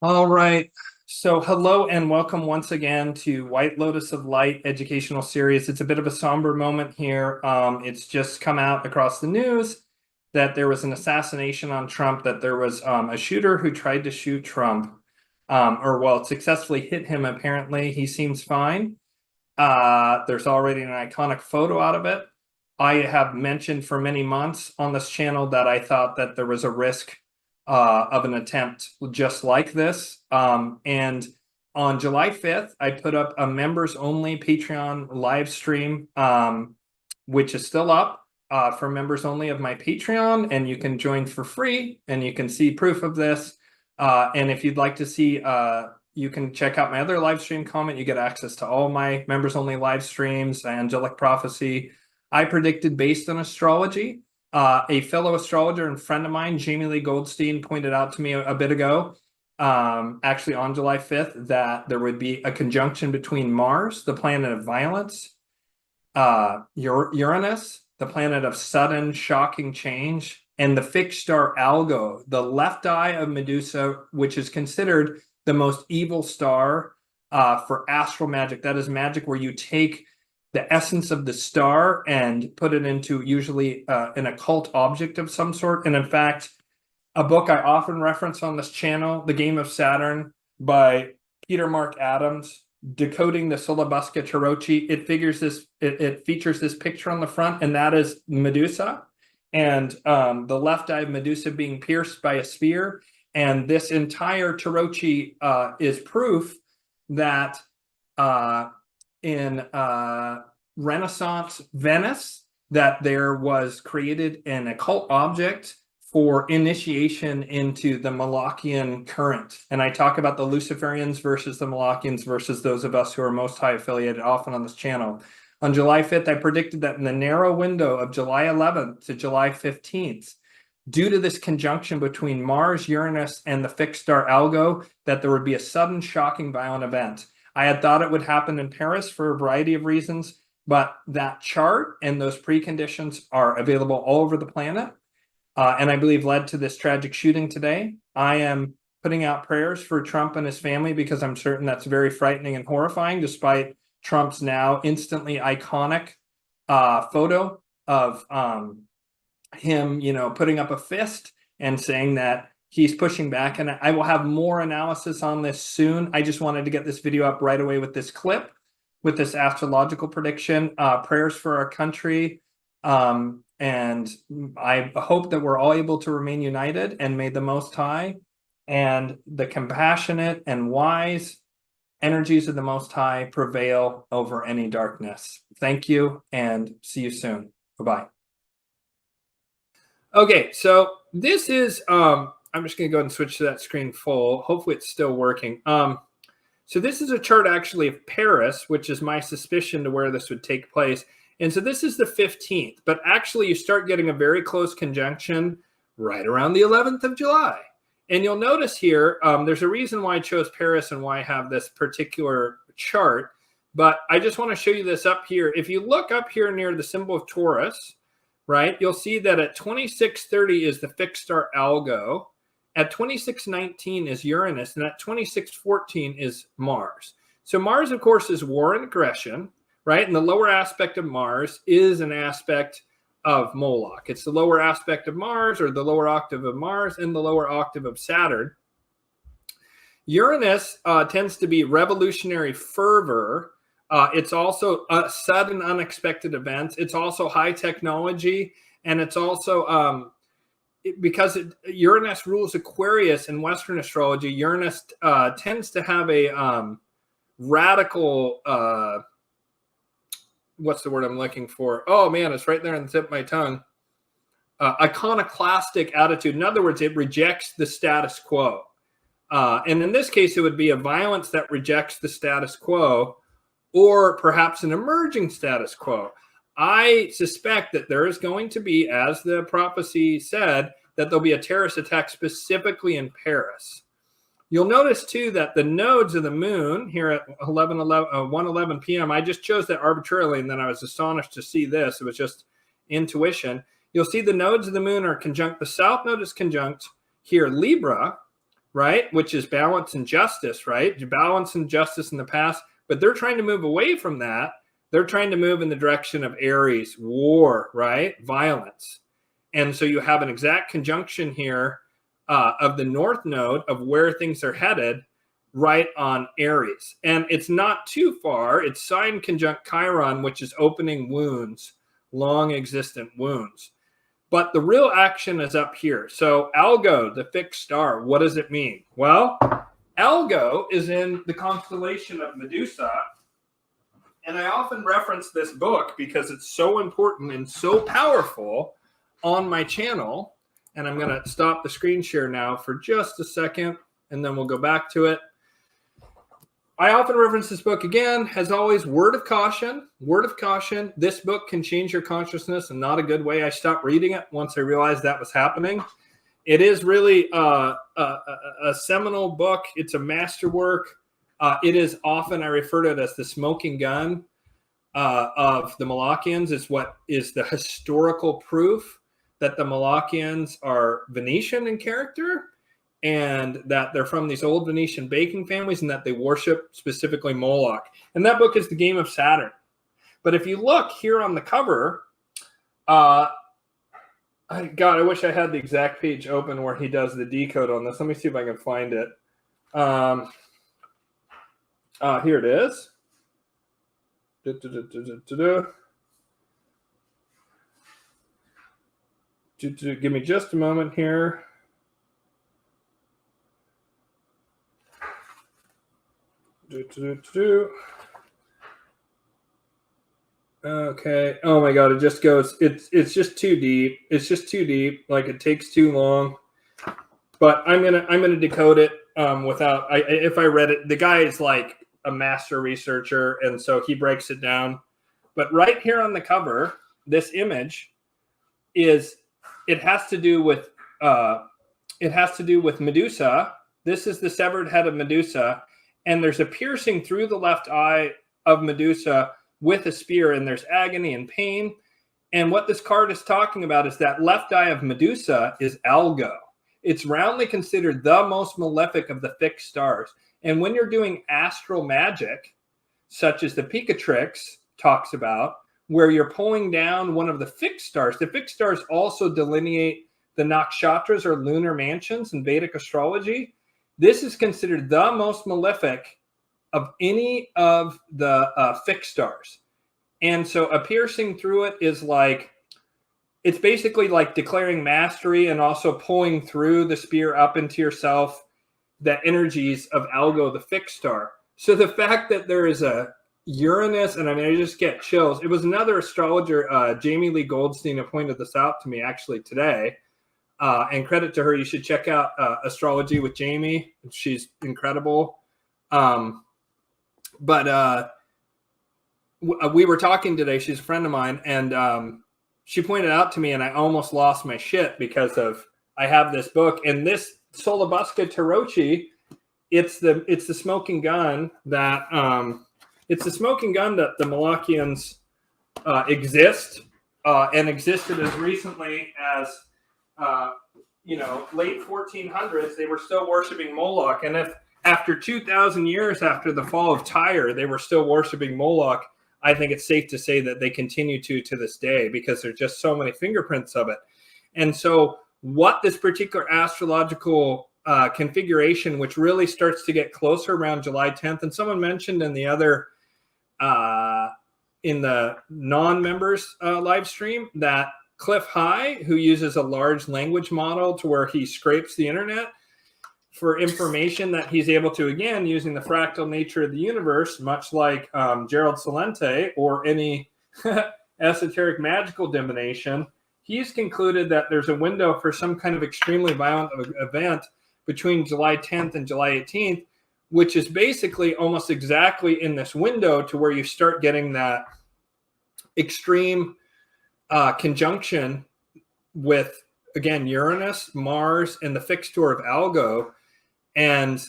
All right. So hello and welcome once again to White Lotus of Light educational series. It's a bit of a somber moment here. It's just come out across the news that there was an assassination on Trump, that there was a shooter who tried to shoot Trump, successfully hit him apparently. He seems fine. There's already an iconic photo out of it. I have mentioned for many months on this channel that I thought that there was a risk of an attempt just like this. And on July 5th, I put up a members only Patreon live stream, which is still up for members only of my Patreon. And you can join for free and you can see proof of this. And if you'd like to see, you can check out my other live stream comment. You get access to all my members only live streams, Angelic Prophecy. I predicted based on astrology. A fellow astrologer and friend of mine, Jamie Lee Goldstein, pointed out to me a bit ago, actually on July 5th, that there would be a conjunction between Mars, the planet of violence, Uranus, the planet of sudden, shocking change, and the fixed star Algo, the left eye of Medusa, which is considered the most evil star for astral magic. That is magic where you take the essence of the star and put it into usually an occult object of some sort. And in fact, a book I often reference on this channel, The Game of Saturn by Peter Mark Adams, Decoding the Solabusca Tarocchi, it features this picture on the front, and that is Medusa, and the left eye of Medusa being pierced by a spear. And this entire Tarocchi is proof that in Renaissance Venice, that there was created an occult object for initiation into the Malachian current. And I talk about the Luciferians versus the Malachians versus those of us who are most high affiliated often on this channel. On July 5th, I predicted that in the narrow window of July 11th to July 15th, due to this conjunction between Mars, Uranus, and the fixed star Algo, that there would be a sudden, shocking, violent event. I had thought it would happen in Paris for a variety of reasons, but that chart and those preconditions are available all over the planet, and I believe led to this tragic shooting today. I am putting out prayers for Trump and his family because I'm certain that's very frightening and horrifying, despite Trump's now instantly iconic photo of him, putting up a fist and saying that he's pushing back. And I will have more analysis on this soon. I just wanted to get this video up right away with this clip, with this astrological prediction, prayers for our country. And I hope that we're all able to remain united, and may the Most High and the compassionate and wise energies of the Most High prevail over any darkness. Thank you, and see you soon. Bye-bye. Okay, so this is, I'm just going to go ahead and switch to that screen full. Hopefully it's still working. So this is a chart actually of Paris, which is my suspicion to where this would take place. And so this is the 15th, but actually you start getting a very close conjunction right around the 11th of July. And you'll notice here, there's a reason why I chose Paris and why I have this particular chart. But I just want to show you this up here. If you look up here near the symbol of Taurus, right, you'll see that at 2630 is the fixed star Algo. At 2619 is Uranus, and at 2614 is Mars. So Mars, of course, is war and aggression, right? And the lower aspect of Mars is an aspect of Moloch. It's the lower aspect of Mars, or the lower octave of Mars, and the lower octave of Saturn. Uranus tends to be revolutionary fervor. It's also sudden, unexpected events. It's also high technology, and it's also because Uranus rules Aquarius in Western astrology. Uranus tends to have a radical, what's the word I'm looking for? Oh man, it's right there on the tip of my tongue. Iconoclastic attitude. In other words, it rejects the status quo. And in this case, it would be a violence that rejects the status quo, or perhaps an emerging status quo. I suspect that there is going to be, as the prophecy said, that there'll be a terrorist attack specifically in Paris. You'll notice, too, that the nodes of the moon here at 1:11 p.m., I just chose that arbitrarily, and then I was astonished to see this. It was just intuition. You'll see the nodes of the moon are conjunct. The south node is conjunct here, Libra, right? Which is balance and justice, right? Balance and justice in the past, but they're trying to move away from that. They're trying to move in the direction of Aries, war, right? Violence. And so you have an exact conjunction here of the North Node of where things are headed right on Aries. And it's not too far. It's sign conjunct Chiron, which is opening wounds, long existent wounds. But the real action is up here. So Algo, the fixed star, what does it mean? Well, Algo is in the constellation of Medusa. And I often reference this book because it's so important and so powerful on my channel. And I'm going to stop the screen share now for just a second, and then we'll go back to it. I often reference this book again, as always, word of caution, word of caution. This book can change your consciousness in not a good way. I stopped reading it once I realized that was happening. It is really a seminal book. It's a masterwork. It is often, I refer to it as the smoking gun of the Malachians. It's what is the historical proof that the Malachians are Venetian in character, and that they're from these old Venetian baking families, and that they worship specifically Moloch. And that book is The Game of Saturn. But if you look here on the cover, God, I wish I had the exact page open where he does the decode on this. Let me see if I can find it. Here it is. Give me just a moment here. Okay. Oh my God. It just goes, it's just too deep. It's just too deep. Like, it takes too long, but I'm going to decode it without, if I read it, the guy is like a master researcher. And so he breaks it down, but right here on the cover, this image is, it has to do with Medusa. This is the severed head of Medusa. And there's a piercing through the left eye of Medusa with a spear, and there's agony and pain. And what this card is talking about is that left eye of Medusa is Algo. It's roundly considered the most malefic of the fixed stars. And when you're doing astral magic, such as the Picatrix talks about, where you're pulling down one of the fixed stars, the fixed stars also delineate the nakshatras or lunar mansions in Vedic astrology. This is considered the most malefic of any of the fixed stars. And so a piercing through it is like, it's basically like declaring mastery and also pulling through the spear up into yourself, the energies of Algo, the fixed star. So the fact that there is a Uranus, and I mean, I just get chills. It was another astrologer, Jamie Lee Goldstein, who pointed this out to me actually today. And credit to her. You should check out Astrology with Jamie. She's incredible. But we were talking today. She's a friend of mine, and she pointed out to me, and I almost lost my shit because of, I have this book, and this Solabusca Tarochi, it's the smoking gun that the Malachians exist and existed as recently as late 1400s. They were still worshiping Moloch, and if after 2,000 years after the fall of Tyre they were still worshiping Moloch, I think it's safe to say that they continue to this day, because there's just so many fingerprints of it. And so what this particular astrological configuration, which really starts to get closer around July 10th, and someone mentioned in the other in the non-members live stream that Cliff High, who uses a large language model to where he scrapes the internet for information that he's able to, again, using the fractal nature of the universe, much like Gerald Celente or any esoteric magical divination, he's concluded that there's a window for some kind of extremely violent event between July 10th and July 18th, which is basically almost exactly in this window to where you start getting that extreme conjunction with, again, Uranus, Mars, and the fixture of Algo. And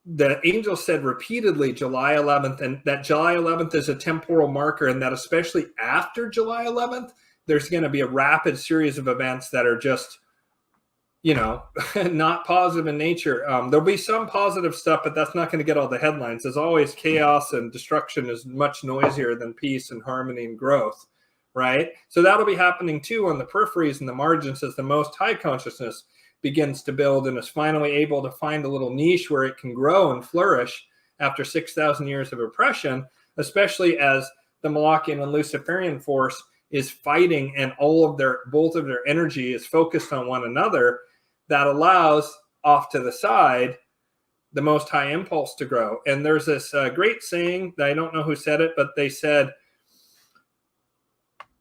the angel said repeatedly July 11th, and that July 11th is a temporal marker, and that especially after July 11th, there's going to be a rapid series of events that are just not positive in nature. There'll be some positive stuff, but that's not going to get all the headlines. As always, chaos and destruction is much noisier than peace and harmony and growth, right? So that'll be happening too on the peripheries and the margins as the most high consciousness begins to build and is finally able to find a little niche where it can grow and flourish after 6,000 years of oppression, especially as the Malachian and Luciferian force is fighting and both of their energy is focused on one another. That allows off to the side the most high impulse to grow. And there's this great saying that I don't know who said it, but they said,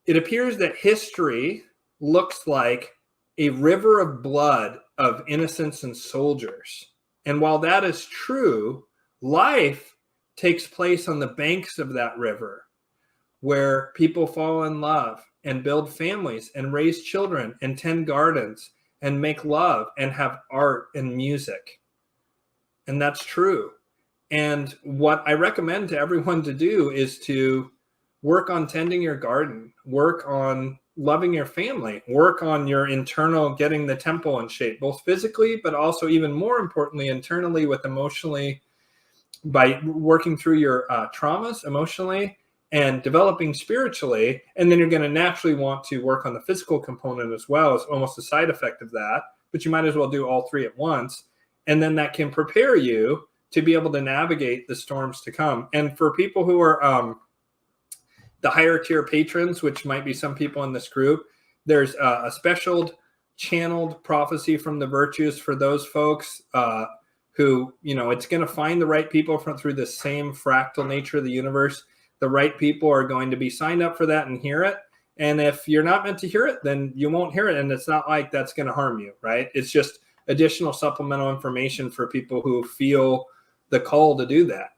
it appears that history looks like a river of blood of innocents and soldiers. And while that is true, life takes place on the banks of that river, where people fall in love and build families and raise children and tend gardens and make love and have art and music. And that's true. And what I recommend to everyone to do is to work on tending your garden, work on loving your family, work on your internal, getting the temple in shape, both physically, but also even more importantly, internally with emotionally, by working through your traumas emotionally and developing spiritually. And then you're going to naturally want to work on the physical component as well as almost a side effect of that, but you might as well do all three at once. And then that can prepare you to be able to navigate the storms to come. And for people who are the higher tier patrons, which might be some people in this group, there's a special channeled prophecy from the virtues for those folks who, it's going to find the right people through the same fractal nature of the universe. The right people are going to be signed up for that and hear it. And if you're not meant to hear it, then you won't hear it. And it's not like that's going to harm you, right? It's just additional supplemental information for people who feel the call to do that.